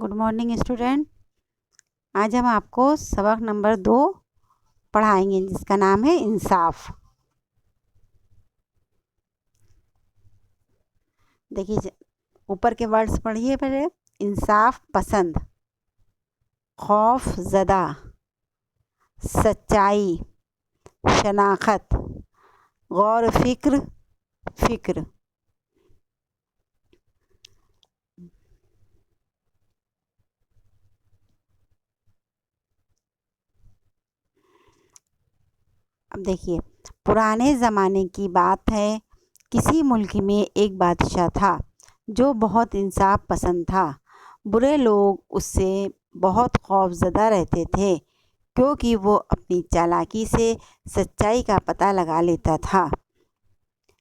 Good morning student. आज हम आपको सबक नंबर 2 पढ़ाएंगे जिसका नाम है इंसाफ। देखिए ऊपर के वर्ड्स पढ़िए पहले। इंसाफ पसंद, खौफ ज़दा, सच्चाई, शनाखत, गौर फिक्र, फिक्र। अब देखिए, पुराने ज़माने की बात है। किसी मुल्क में एक बादशाह था जो बहुत इंसाफ पसंद था। बुरे लोग उससे बहुत खौफज़दा रहते थे क्योंकि वो अपनी चालाकी से सच्चाई का पता लगा लेता था।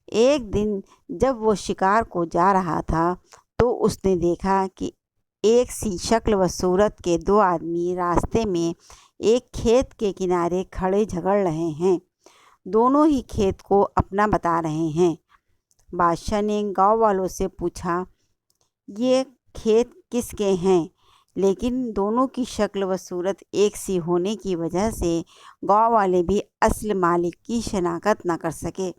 एक दिन जब वो शिकार को जा रहा था तो उसने देखा कि एक सी शक्ल व सूरत के दो आदमी रास्ते में एक खेत के किनारे खड़े झगड़ रहे हैं। दोनों ही खेत को अपना बता रहे हैं। बादशाह ने गांव वालों से पूछा, ये खेत किसके हैं? लेकिन दोनों की शक्ल व सूरत एक सी होने की वजह से गांव वाले भी असल मालिक की शनाख्त न कर सके।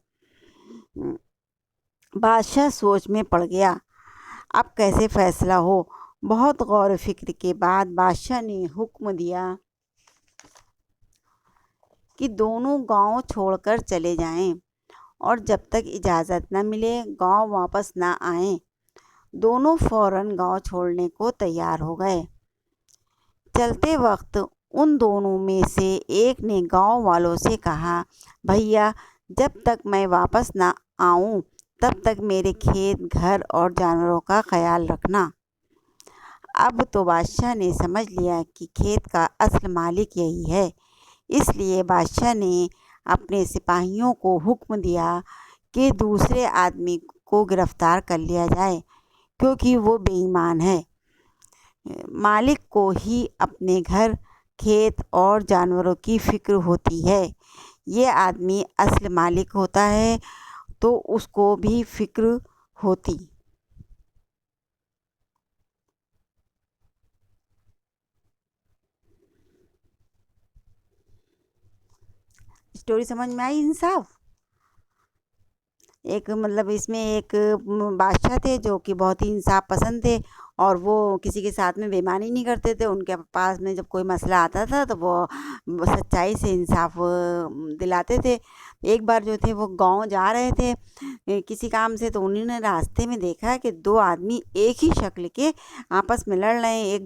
बादशाह सोच में पड़ गया, अब कैसे फैसला हो। बहुत गौर फिक्र के बाद बादशाह ने हुक्म दिया कि दोनों गांव छोड़कर चले जाएं और जब तक इजाज़त न मिले गांव वापस न आएं। दोनों फौरन गांव छोड़ने को तैयार हो गए। चलते वक्त उन दोनों में से एक ने गांव वालों से कहा, भैया, जब तक मैं वापस न आऊं तब तक मेरे खेत, घर और जानवरों का ख्याल रखना। अब तो बादशाह ने समझ लिया कि खेत का असल मालिक यही है। इसलिए बादशाह ने अपने सिपाहियों को हुक्म दिया कि दूसरे आदमी को गिरफ्तार कर लिया जाए क्योंकि वो बेईमान है। मालिक को ही अपने घर, खेत और जानवरों की फिक्र होती है। ये आदमी असल मालिक होता है तो उसको भी फिक्र होती। स्टोरी समझ में आई? इंसाफ एक मतलब इसमें एक बादशाह थे जो कि बहुत ही इंसाफ पसंद थे और वो किसी के साथ में बेईमानी नहीं करते थे। उनके पास में जब कोई मसला आता था तो वो सच्चाई से इंसाफ दिलाते थे। एक बार जो थे वो गांव जा रहे थे किसी काम से, तो उन्होंने रास्ते में देखा कि दो आदमी एक ही शक्ल के आपस में लड़ रहे हैं।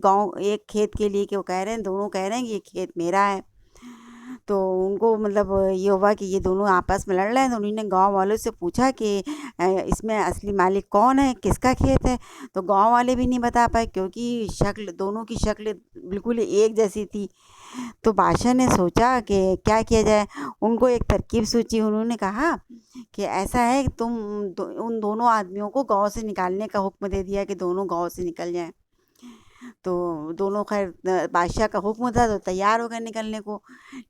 एक खेत के लिए कि वो कह रहे हैं, दोनों कह रहे हैं कि ये खेत मेरा है। तो उनको मतलब ये हुआ कि ये दोनों आपस में लड़ रहे हैं। तो उन्होंने गांव वालों से पूछा कि इसमें असली मालिक कौन है, किसका खेत है? तो गांव वाले भी नहीं बता पाए क्योंकि दोनों की शक्ल बिल्कुल एक जैसी थी। तो बादशाह ने सोचा कि क्या किया जाए। उनको एक तरकीब सूझी। उन्होंने कहा कि ऐसा है कि उन दोनों आदमियों को गांव से निकालने का हुक्म दे दिया कि दोनों गांव से निकल जाएं। तो दोनों खैर बादशाह का हुक्म था तो तैयार हो गए निकलने को।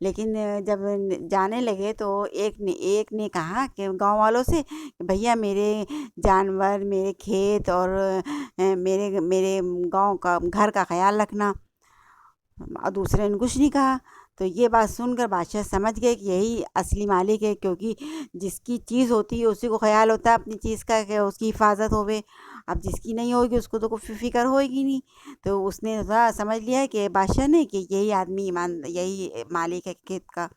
लेकिन जब जाने लगे तो एक ने कहा कि गांव वालों से, भैया, मेरे जानवर, मेरे खेत और मेरे मेरे गांव का, घर का ख्याल रखना। और दूसरे ने कुछ नहीं कहा। तो ये बात सुनकर बादशाह समझ गए कि यही असली मालिक है क्योंकि जिसकी चीज़ होती है उसी को ख्याल होता है अपनी चीज़ का कि उसकी हिफाजत होवे। अब जिसकी नहीं होगी उसको तो कोई फिक्र होएगी नहीं। तो उसने थोड़ा समझ लिया कि बादशाह ने कि यही आदमी यही मालिक है खेत का।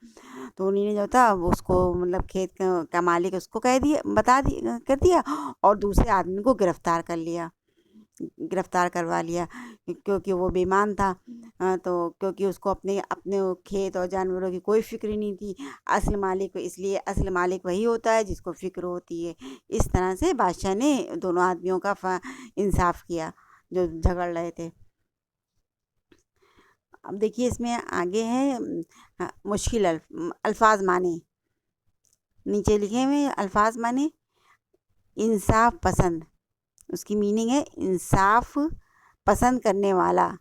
तो उन्होंने जो था उसको मतलब खेत का मालिक उसको कह दिया, कर दिया और दूसरे आदमी को गिरफ्तार करवा लिया क्योंकि वो बेईमान था। तो क्योंकि उसको अपने अपने खेत और जानवरों की कोई फिक्र नहीं थी असल मालिक, इसलिए असल मालिक वही होता है जिसको फिक्र होती है। इस तरह से बादशाह ने दोनों आदमियों का इंसाफ किया जो झगड़ रहे थे। अब देखिए इसमें आगे है मुश्किल अल्फाज माने। नीचे लिखे हुए अल्फाज माने इंसाफ पसंद। उसकी मीनिंग है इंसाफ पसंद करने वाला,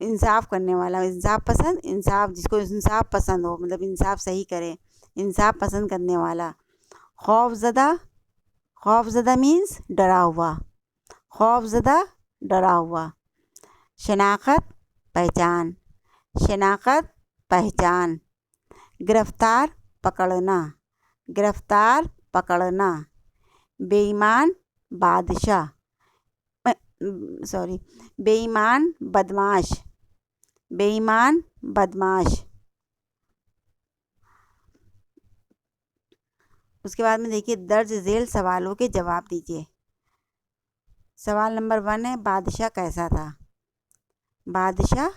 इंसाफ करने वाला, इंसाफ पसंद, इंसाफ जिसको इंसाफ पसंद हो मतलब इंसाफ सही करे, इंसाफ पसंद करने वाला। खौफज़दा, खौफज़दा मीन्स डरा हुआ, खौफज़दा डरा हुआ। शनाख्त पहचान, शनाख्त पहचान। गिरफ्तार पकड़ना, गिरफ्तार पकड़ना। बेईमान बादशाह, सॉरी, बेईमान बदमाश, बेईमान बदमाश। उसके बाद में देखिए दर्ज झेल सवालों के जवाब दीजिए। सवाल नंबर 1 है बादशाह कैसा था। बादशाह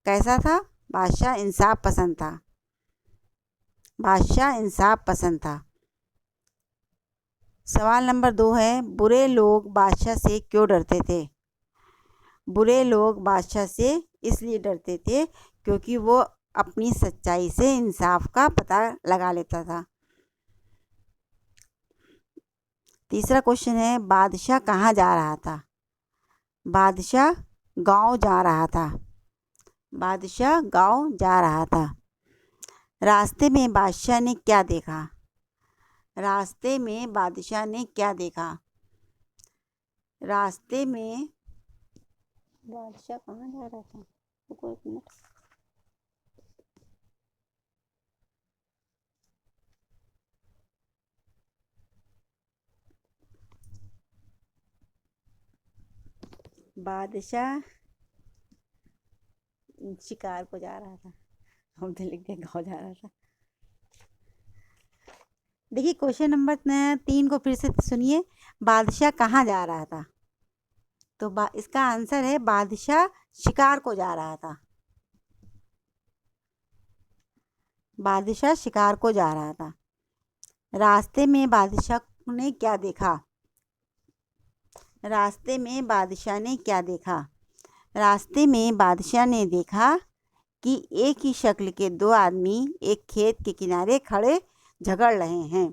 कैसा था? बादशाह इंसाफ पसंद था, बादशाह इंसाफ पसंद था। सवाल नंबर 2 है बुरे लोग बादशाह से क्यों डरते थे। बुरे लोग बादशाह से इसलिए डरते थे क्योंकि वो अपनी सच्चाई से इंसाफ का पता लगा लेता था। तीसरा क्वेश्चन है बादशाह कहाँ जा रहा था। बादशाह गांव जा रहा था, बादशाह गांव जा रहा था। रास्ते में बादशाह ने क्या देखा। रास्ते में बादशाह ने क्या देखा। रास्ते में बादशाह कहाँ जा रहा था, रुको एक मिनट। बादशाह शिकार को जा रहा था, हम तो लिख दिया गाँव जा रहा था। देखिए क्वेश्चन नंबर 3 को फिर से सुनिए। बादशाह कहाँ जा रहा था, तो इसका आंसर है बादशाह शिकार को जा रहा था, बादशाह शिकार को जा रहा था। रास्ते में बादशाह ने क्या देखा। रास्ते में बादशाह ने क्या देखा। रास्ते में बादशाह ने देखा कि एक ही शक्ल के दो आदमी एक खेत के किनारे खड़े झगड़ रहे हैं।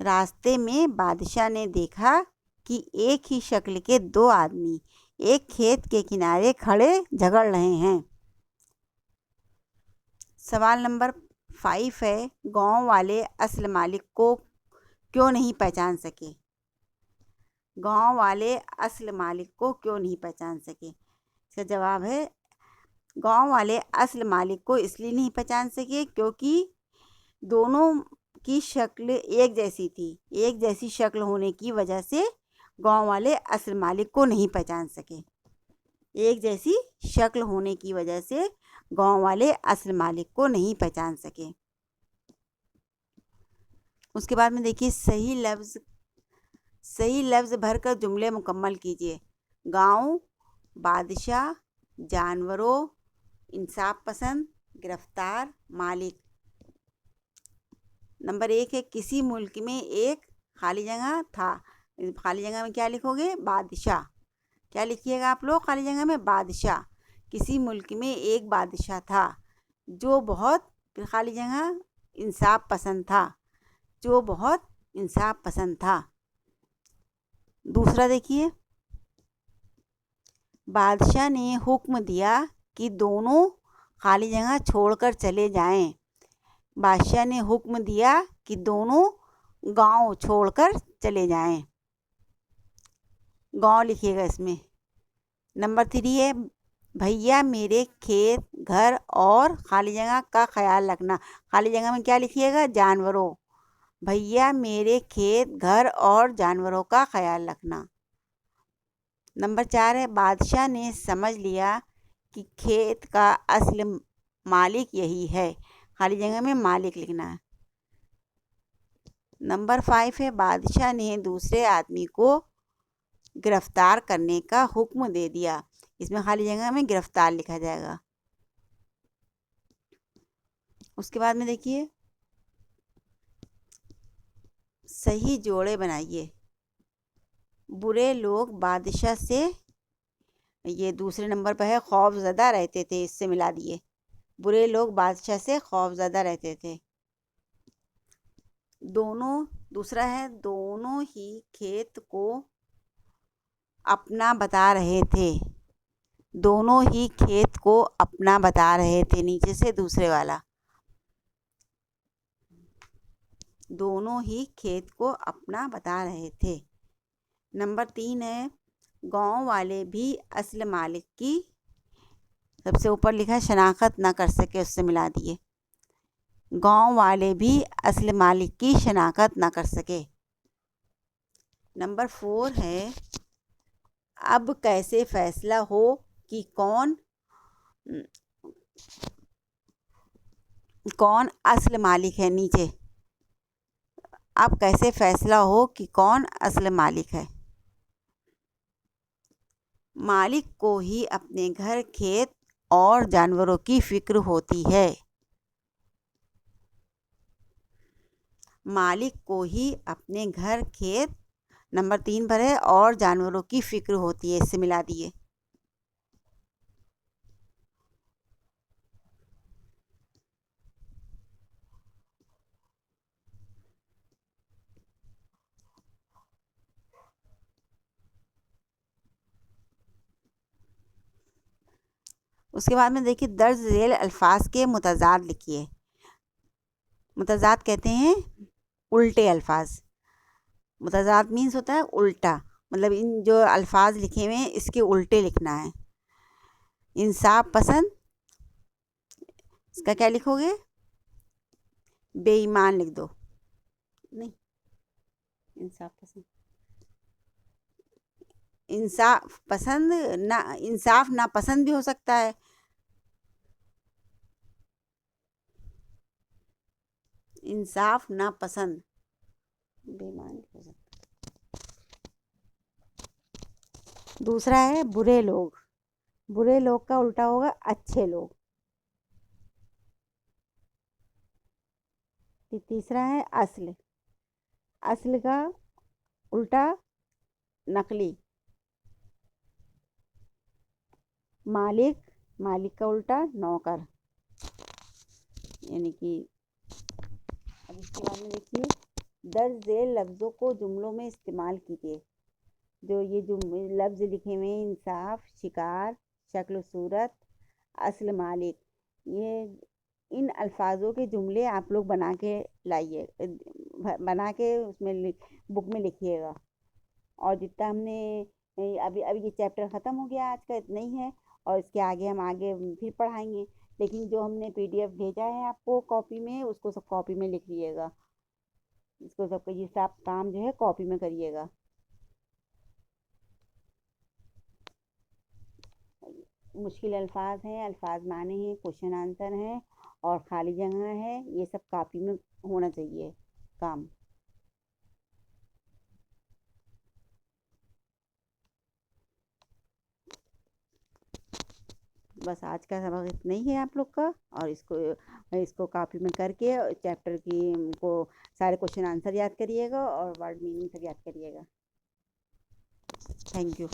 रास्ते में बादशाह ने देखा कि एक ही शक्ल के दो आदमी एक खेत के किनारे खड़े झगड़ रहे हैं। सवाल नंबर 5 है गांव वाले असल मालिक को क्यों नहीं पहचान सके। गांव वाले असल मालिक को क्यों नहीं पहचान सके। इसका जवाब है गांव वाले असल मालिक को इसलिए नहीं पहचान सके क्योंकि दोनों की शक्ल एक जैसी थी। एक जैसी शक्ल होने की वजह से गांव वाले असल मालिक को नहीं पहचान सके। एक जैसी शक्ल होने की वजह से गांव वाले असल मालिक को नहीं पहचान सके। उसके बाद में देखिए सही लफ्ज़ भरकर जुमले मुकम्मल कीजिए। गांव, बादशाह, जानवरों, इंसाफ पसंद, गिरफ्तार, मालिक। नंबर 1 है किसी मुल्क में एक खाली जगह था। खाली जगह में क्या लिखोगे, बादशाह। क्या लिखिएगा आप लोग खाली जगह में, बादशाह। किसी मुल्क में एक बादशाह था जो बहुत, खाली जगह, इंसाफ पसंद था, जो बहुत इंसाफ पसंद था। दूसरा देखिए बादशाह ने हुक्म दिया कि दोनों खाली जगह छोड़कर चले जाएं। बादशाह ने हुक्म दिया कि दोनों गांव छोड़कर चले जाएं। गांव लिखिएगा इसमें। नंबर 3 है भैया मेरे खेत, घर और खाली जगह का ख्याल रखना। खाली जगह में क्या लिखिएगा, जानवरों। भैया मेरे खेत, घर और जानवरों का ख्याल रखना। नंबर 4 है बादशाह ने समझ लिया कि खेत का असली मालिक यही है। खाली जगह में मालिक लिखना है। नंबर 5 है बादशाह ने दूसरे आदमी को गिरफ्तार करने का हुक्म दे दिया। इसमें खाली जगह में गिरफ्तार लिखा जाएगा। उसके बाद में देखिए सही जोड़े बनाइए। बुरे लोग बादशाह से, ये दूसरे नंबर पर है, खौफज़दा रहते थे, इससे मिला दिए। बुरे लोग बादशाह से खौफज़दा रहते थे। दूसरा है दोनों ही खेत को अपना बता रहे थे। दोनों ही खेत को अपना बता रहे थे, नीचे से दूसरे वाला। दोनों ही खेत को अपना बता रहे थे। नंबर 3 है गांव वाले भी असल मालिक की, सबसे ऊपर लिखा है शनाख्त ना कर सके, उससे मिला दिए। गांव वाले भी असल मालिक की शनाख्त ना कर सके। नंबर 4 है, अब कैसे फैसला हो कि कौन कौन असल मालिक है। नीचे, अब कैसे फैसला हो कि कौन असल मालिक है। मालिक को ही अपने घर, खेत और जानवरों की फिक्र होती है। मालिक को ही अपने घर, खेत, नंबर 3 पर है, और जानवरों की फिक्र होती है, इससे मिला दिए। उसके बाद में देखिए, दर्ज झेल अल्फाज के मुतजाद लिखिए। मुतजाद कहते हैं उल्टे अल्फाज। मुतजाद मीन्स होता है उल्टा, मतलब इन जो अल्फाज लिखे हुए हैं इसके उल्टे लिखना है। इंसाफ पसंद, इसका क्या लिखोगे? बेईमान लिख दो। नहीं, इंसाफ पसंद, इंसाफ पसंद ना, इंसाफ ना पसंद भी हो सकता है। इंसाफ ना पसंद, बेईमान हो सकता है। दूसरा है बुरे लोग। बुरे लोग का उल्टा होगा अच्छे लोग। तीसरा है असल। असल का उल्टा नकली। मालिक, मालिक का उल्टा नौकर। यानी कि अब इसके बाद में देखिए, दर्ज झेल लफ्ज़ों को जुमलों में इस्तेमाल कीजिए। जो ये जो लफ्ज़ लिखे हुए हैं, इंसाफ, शिकार, शक्ल सूरत, असल मालिक, ये इन अल्फाजों के जुमले आप लोग बना के लाइए, बना के उसमें बुक में लिखिएगा। और जितना हमने अभी अभी ये चैप्टर ख़त्म हो गया आज का, इतना ही है, और इसके आगे हम आगे फिर पढ़ाएंगे। लेकिन जो हमने PDF भेजा है आपको कॉपी में, उसको सब कॉपी में लिख लीजिएगा। इसको सबका ये सब काम जो है कॉपी में करिएगा। मुश्किल अल्फाज हैं, अल्फाज माने हैं, क्वेश्चन आंसर हैं, और खाली जगह है, ये सब कॉपी में होना चाहिए काम। बस आज का सबक इतना ही है आप लोग का, और इसको कॉपी में करके चैप्टर की को सारे क्वेश्चन आंसर याद करिएगा और वर्ड मीनिंग सब याद करिएगा। Thank you.